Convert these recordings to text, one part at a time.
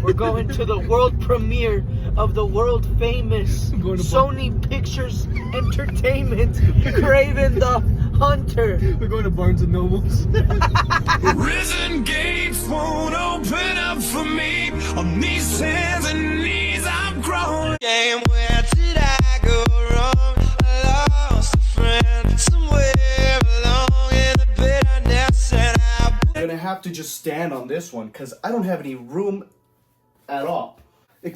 We're going to the world premiere of the world famous Sony Pictures Entertainment Kraven the Hunter. We're going to Barnes and Nobles. Prison gates won't open up for me. On these hands and knees I'm crawling. Damn, where did I go wrong? I lost a friend somewhere along in the bitterness, and I'm gonna have to just stand on this one because I don't have any room at all.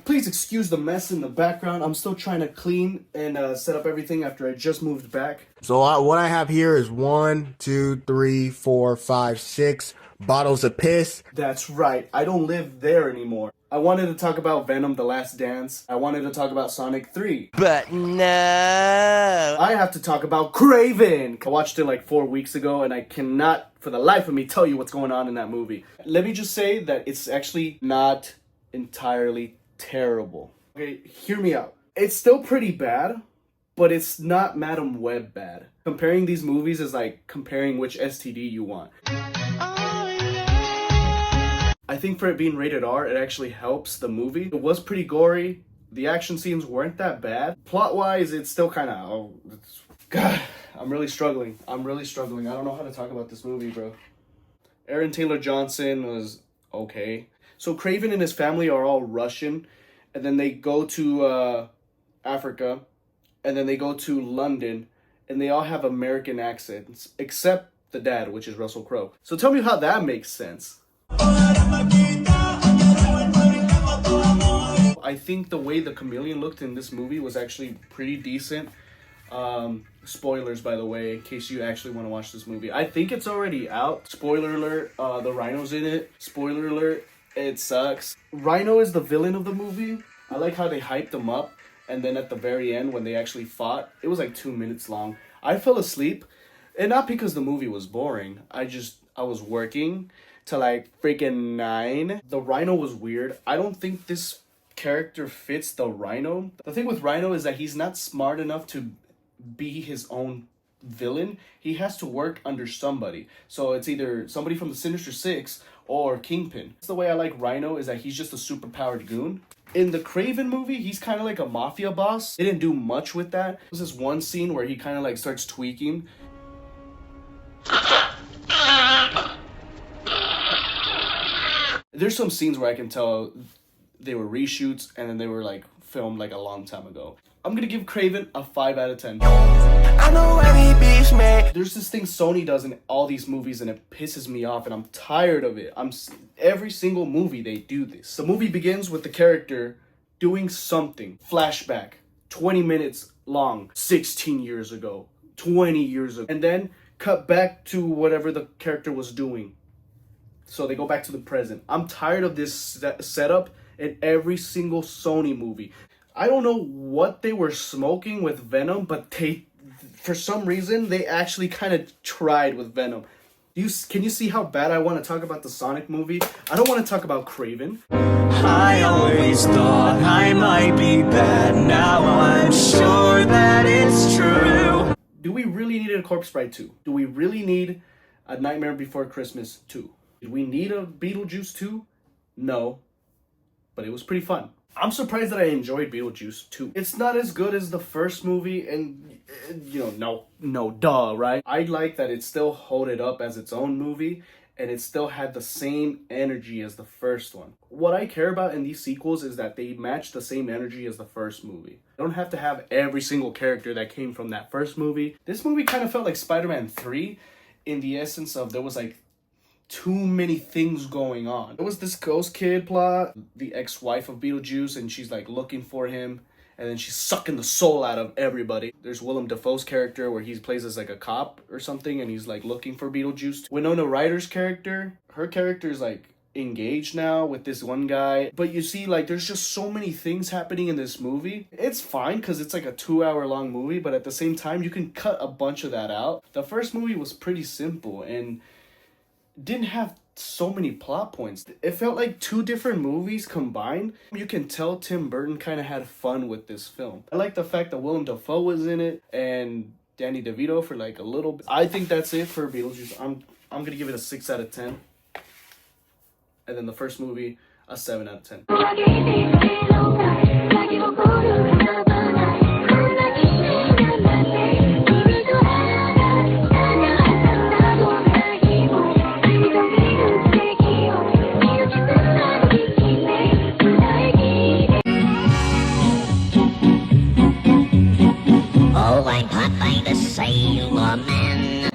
Please excuse the mess in the background. I'm still trying to clean and set up everything after I just moved back. So what I have here is 1, 2, 3, 4, 5, 6 bottles of piss. That's right. I don't live there anymore. I wanted to talk about Venom: The Last Dance. I wanted to talk about Sonic 3. But no. I have to talk about Kraven. I watched it like 4 weeks ago and I cannot for the life of me tell you what's going on in that movie. Let me just say that it's actually not entirely terrible. Okay, hear me out. It's still pretty bad, but it's not Madam Web bad. Comparing these movies is like comparing which STD you want. I think for it being rated R, it actually helps the movie. It was pretty gory. The action scenes weren't that bad. Plot-wise, it's still kind of... God, I'm really struggling. I don't know how to talk about this movie, bro. Aaron Taylor Johnson was okay. So Kraven and his family are all Russian, and then they go to Africa, and then they go to London, and they all have American accents, except the dad, which is Russell Crowe. So tell me how that makes sense. I think the way the chameleon looked in this movie was actually pretty decent. Spoilers, by the way, in case you actually want to watch this movie. I think it's already out. Spoiler alert, the Rhino's in it. Spoiler alert, it sucks. Rhino is the villain of the movie. I like how they hyped him up, and then at the very end when they actually fought, it was like 2 minutes long. I fell asleep, and not because the movie was boring. I was working till like freaking 9. The Rhino was weird. I don't think this character fits the Rhino. The thing with Rhino is that he's not smart enough to be his own villain. He has to work under somebody. So it's either somebody from the Sinister Six or Kingpin. That's the way I like Rhino, is that he's just a superpowered goon. In the Kraven movie, he's kind of like a mafia boss. They didn't do much with that. There's this one scene where he kind of like starts tweaking. There's some scenes where I can tell they were reshoots and then they were like filmed like a long time ago. I'm gonna give Kraven a 5 out of 10. I know every beast man. There's this thing Sony does in all these movies and it pisses me off and I'm tired of it. Every single movie they do this. The movie begins with the character doing something. Flashback, 20 minutes long, 16 years ago, 20 years ago. And then cut back to whatever the character was doing. So they go back to the present. I'm tired of this setup in every single Sony movie. I don't know what they were smoking with Venom, but for some reason, they actually kind of tried with Venom. Can you see how bad I want to talk about the Sonic movie? I don't want to talk about Kraven. I always thought I might be bad. Now I'm sure that it's true. Do we really need a Corpse Bride 2? Do we really need a Nightmare Before Christmas 2? Did we need a Beetlejuice 2? No. But it was pretty fun. I'm surprised that I enjoyed Beetlejuice 2. It's not as good as the first movie, and, you know, no, duh, right? I like that it still held it up as its own movie, and it still had the same energy as the first one. What I care about in these sequels is that they match the same energy as the first movie. I don't have to have every single character that came from that first movie. This movie kind of felt like Spider-Man 3 in the essence of there was like too many things going on. There was this ghost kid plot, the ex-wife of Beetlejuice, and she's like looking for him, and then she's sucking the soul out of everybody. There's Willem Dafoe's character where he plays as like a cop or something, and he's like looking for Beetlejuice. Winona Ryder's character, her character is like engaged now with this one guy. But you see, like, there's just so many things happening in this movie. It's fine because it's like a 2-hour long movie, but at the same time, you can cut a bunch of that out. The first movie was pretty simple and didn't have so many plot points. It felt like 2 different movies combined. You can tell Tim Burton kind of had fun with this film. I like the fact that Willem Dafoe was in it and Danny DeVito for like a little bit. I think that's it for Beetlejuice. I'm gonna give it a 6 out of 10. And then the first movie, a 7 out of 10.